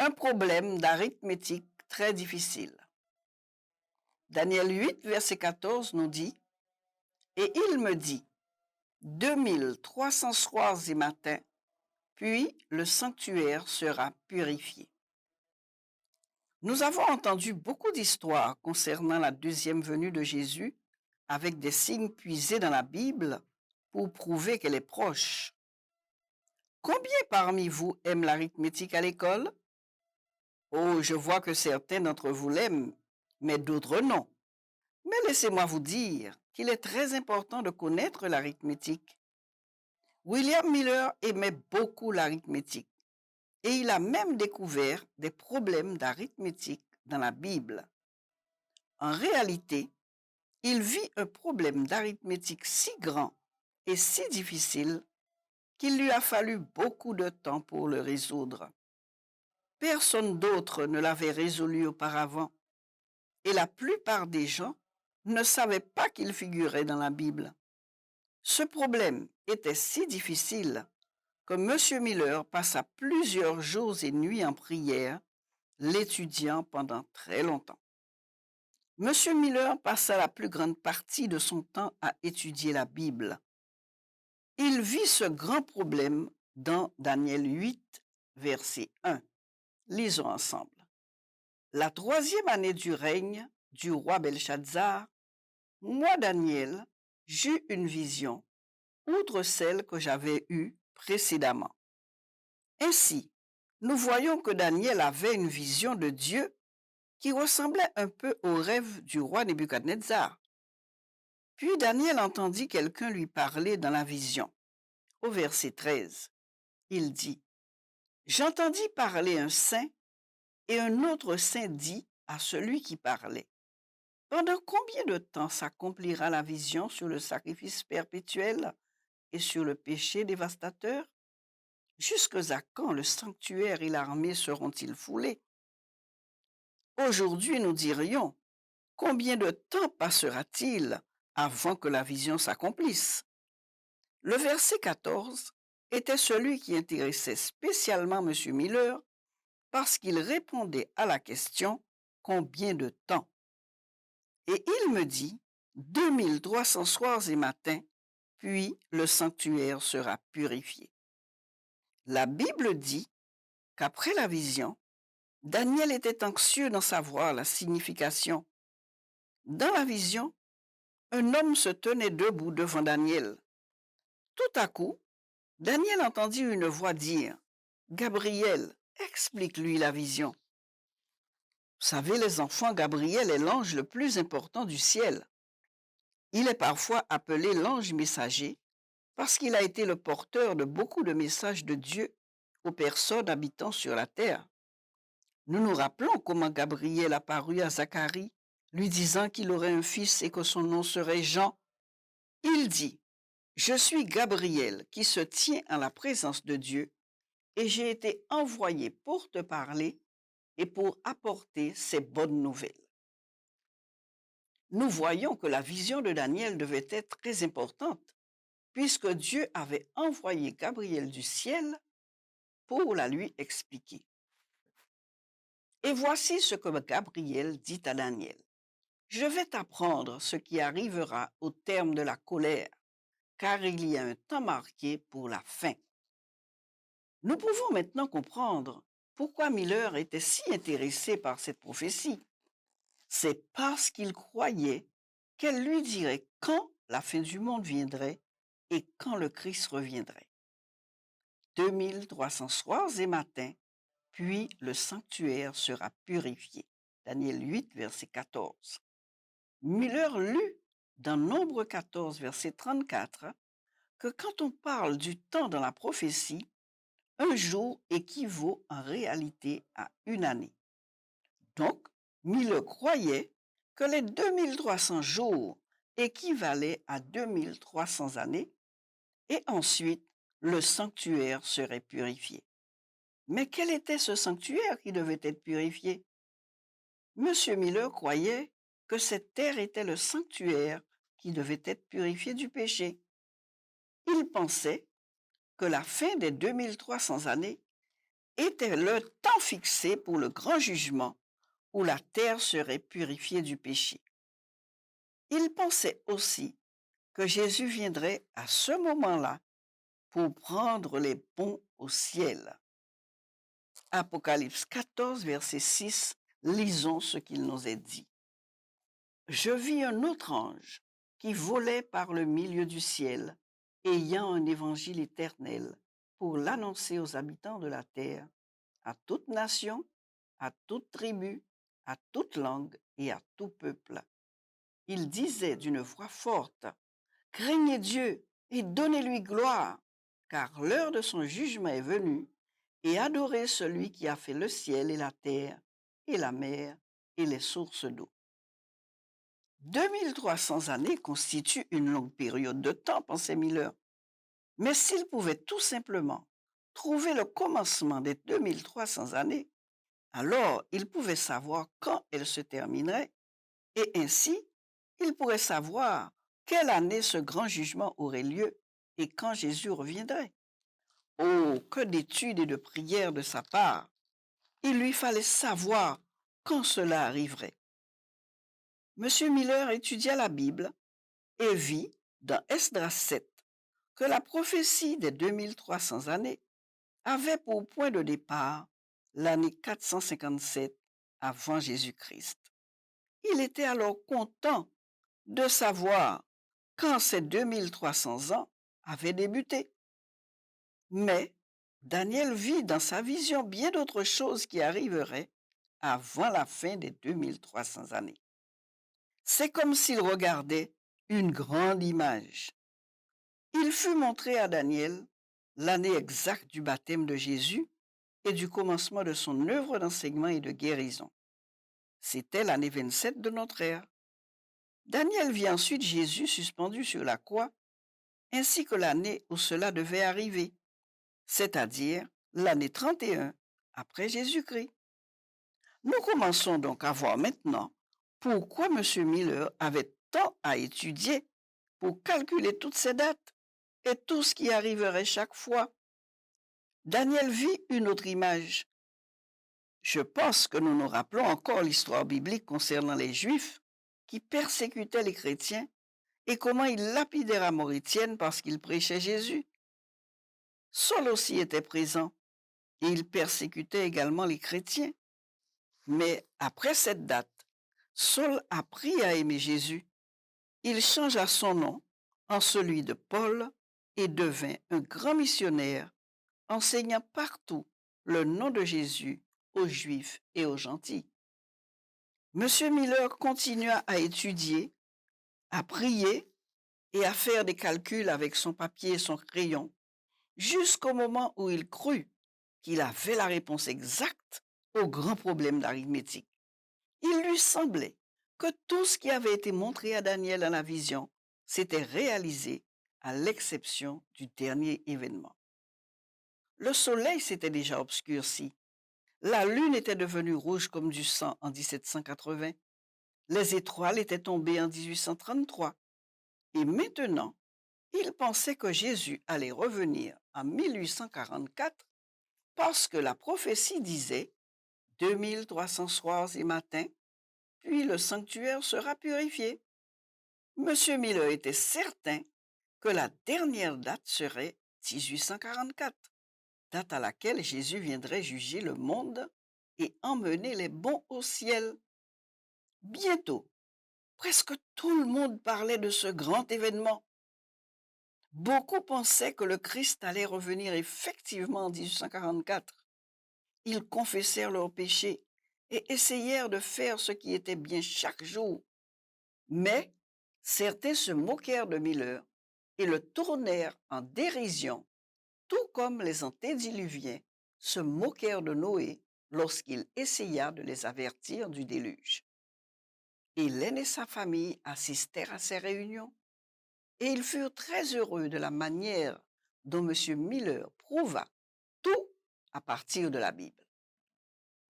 Un problème d'arithmétique très difficile. Daniel 8, verset 14 nous dit, et il me dit, 2300 soirs et matins, puis le sanctuaire sera purifié. Nous avons entendu beaucoup d'histoires concernant la deuxième venue de Jésus avec des signes puisés dans la Bible pour prouver qu'elle est proche. Combien parmi vous aiment l'arithmétique à l'école? Oh, je vois que certains d'entre vous l'aiment, mais d'autres non. Mais laissez-moi vous dire qu'il est très important de connaître l'arithmétique. William Miller aimait beaucoup l'arithmétique et il a même découvert des problèmes d'arithmétique dans la Bible. En réalité, il vit un problème d'arithmétique si grand et si difficile qu'il lui a fallu beaucoup de temps pour le résoudre. Personne d'autre ne l'avait résolu auparavant et la plupart des gens ne savaient pas qu'il figurait dans la Bible. Ce problème était si difficile que M. Miller passa plusieurs jours et nuits en prière, l'étudiant pendant très longtemps. M. Miller passa la plus grande partie de son temps à étudier la Bible. Il vit ce grand problème dans Daniel 8, verset 1. Lisons ensemble. La troisième année du règne du roi Belshazzar, moi, Daniel, j'eus une vision, outre celle que j'avais eue précédemment. Ainsi, nous voyons que Daniel avait une vision de Dieu qui ressemblait un peu au rêve du roi Nebuchadnezzar. Puis Daniel entendit quelqu'un lui parler dans la vision. Au verset 13, il dit, « J'entendis parler un saint, et un autre saint dit à celui qui parlait, « Pendant combien de temps s'accomplira la vision sur le sacrifice perpétuel et sur le péché dévastateur? Jusqu'à quand le sanctuaire et l'armée seront-ils foulés? » Aujourd'hui, nous dirions, combien de temps passera-t-il avant que la vision s'accomplisse? Le verset 14 était celui qui intéressait spécialement M. Miller parce qu'il répondait à la question « Combien de temps ?» Et il me dit « 2300 soirs et matins, puis le sanctuaire sera purifié. » La Bible dit qu'après la vision, Daniel était anxieux d'en savoir la signification. Dans la vision, un homme se tenait debout devant Daniel. Tout à coup, Daniel entendit une voix dire « Gabriel, explique-lui la vision. » Vous savez, les enfants, Gabriel est l'ange le plus important du ciel. Il est parfois appelé l'ange messager parce qu'il a été le porteur de beaucoup de messages de Dieu aux personnes habitant sur la terre. Nous nous rappelons comment Gabriel apparut à Zacharie, lui disant qu'il aurait un fils et que son nom serait Jean. Il dit, « Je suis Gabriel qui se tient en la présence de Dieu et j'ai été envoyé pour te parler et pour apporter ces bonnes nouvelles. » Nous voyons que la vision de Daniel devait être très importante, puisque Dieu avait envoyé Gabriel du ciel pour la lui expliquer. Et voici ce que Gabriel dit à Daniel. « Je vais t'apprendre ce qui arrivera au terme de la colère, car il y a un temps marqué pour la fin. » Nous pouvons maintenant comprendre pourquoi Miller était si intéressé par cette prophétie. C'est parce qu'il croyait qu'elle lui dirait quand la fin du monde viendrait et quand le Christ reviendrait. 2300 soirs et matins, puis le sanctuaire sera purifié. Daniel 8, verset 14. Miller lut dans Nombre 14, verset 34, que quand on parle du temps dans la prophétie, un jour équivaut en réalité à une année. Donc, Miller croyait que les 2300 jours équivalaient à 2300 années et ensuite le sanctuaire serait purifié. Mais quel était ce sanctuaire qui devait être purifié? M. Miller croyait que cette terre était le sanctuaire qui devait être purifié du péché. Il pensait que la fin des 2300 années était le temps fixé pour le grand jugement où la terre serait purifiée du péché. Il pensait aussi que Jésus viendrait à ce moment-là pour prendre les bons au ciel. Apocalypse 14, verset 6, lisons ce qu'il nous est dit. Je vis un autre ange qui volait par le milieu du ciel, ayant un évangile éternel pour l'annoncer aux habitants de la terre, à toute nation, à toute tribu, à toute langue et à tout peuple. Il disait d'une voix forte, craignez Dieu et donnez-lui gloire, car l'heure de son jugement est venue, et adorez celui qui a fait le ciel et la terre, et la mer, et les sources d'eau. 2300 années constituent une longue période de temps, pensait Miller. Mais s'il pouvait tout simplement trouver le commencement des 2300 années, alors il pouvait savoir quand elles se termineraient, et ainsi il pourrait savoir quelle année ce grand jugement aurait lieu et quand Jésus reviendrait. Oh, que d'études et de prières de sa part! Il lui fallait savoir quand cela arriverait. M. Miller étudia la Bible et vit dans Esdras 7 que la prophétie des 2300 années avait pour point de départ l'année 457 avant Jésus-Christ. Il était alors content de savoir quand ces 2300 ans avaient débuté. Mais Daniel vit dans sa vision bien d'autres choses qui arriveraient avant la fin des 2300 années. C'est comme s'il regardait une grande image. Il fut montré à Daniel l'année exacte du baptême de Jésus et du commencement de son œuvre d'enseignement et de guérison. C'était l'année 27 de notre ère. Daniel vit ensuite Jésus suspendu sur la croix, ainsi que l'année où cela devait arriver, c'est-à-dire l'année 31 après Jésus-Christ. Nous commençons donc à voir maintenant pourquoi M. Miller avait tant à étudier pour calculer toutes ces dates et tout ce qui arriverait chaque fois. Daniel vit une autre image. Je pense que nous nous rappelons encore l'histoire biblique concernant les Juifs qui persécutaient les chrétiens et comment ils lapidèrent à mort Étienne parce qu'il prêchait Jésus. Saul aussi était présent et il persécutait également les chrétiens. Mais après cette date, Saul apprit à aimer Jésus. Il changea son nom en celui de Paul et devint un grand missionnaire, enseignant partout le nom de Jésus aux Juifs et aux gentils. M. Miller continua à étudier, à prier et à faire des calculs avec son papier et son crayon, jusqu'au moment où il crut qu'il avait la réponse exacte au grand problème d'arithmétique. Il lui semblait que tout ce qui avait été montré à Daniel dans la vision s'était réalisé à l'exception du dernier événement. Le soleil s'était déjà obscurci. La lune était devenue rouge comme du sang en 1780. Les étoiles étaient tombées en 1833. Et maintenant, il pensait que Jésus allait revenir en 1844 parce que la prophétie disait 2300 soirs et matins, puis le sanctuaire sera purifié. M. Miller était certain que la dernière date serait 1844, date à laquelle Jésus viendrait juger le monde et emmener les bons au ciel. Bientôt, presque tout le monde parlait de ce grand événement. Beaucoup pensaient que le Christ allait revenir effectivement en 1844. Ils confessèrent leurs péchés et essayèrent de faire ce qui était bien chaque jour. Mais certains se moquèrent de Miller et le tournèrent en dérision, tout comme les antédiluviens se moquèrent de Noé lorsqu'il essaya de les avertir du déluge. Hélène et sa famille assistèrent à ces réunions et ils furent très heureux de la manière dont M. Miller prouva tout à partir de la Bible.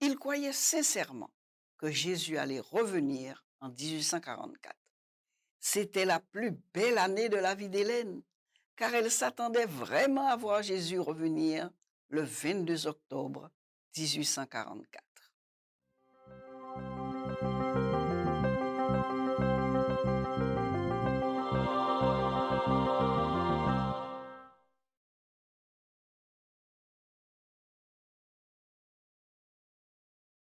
Ils croyaient sincèrement que Jésus allait revenir en 1844. C'était la plus belle année de la vie d'Hélène, car elle s'attendait vraiment à voir Jésus revenir le 22 octobre 1844.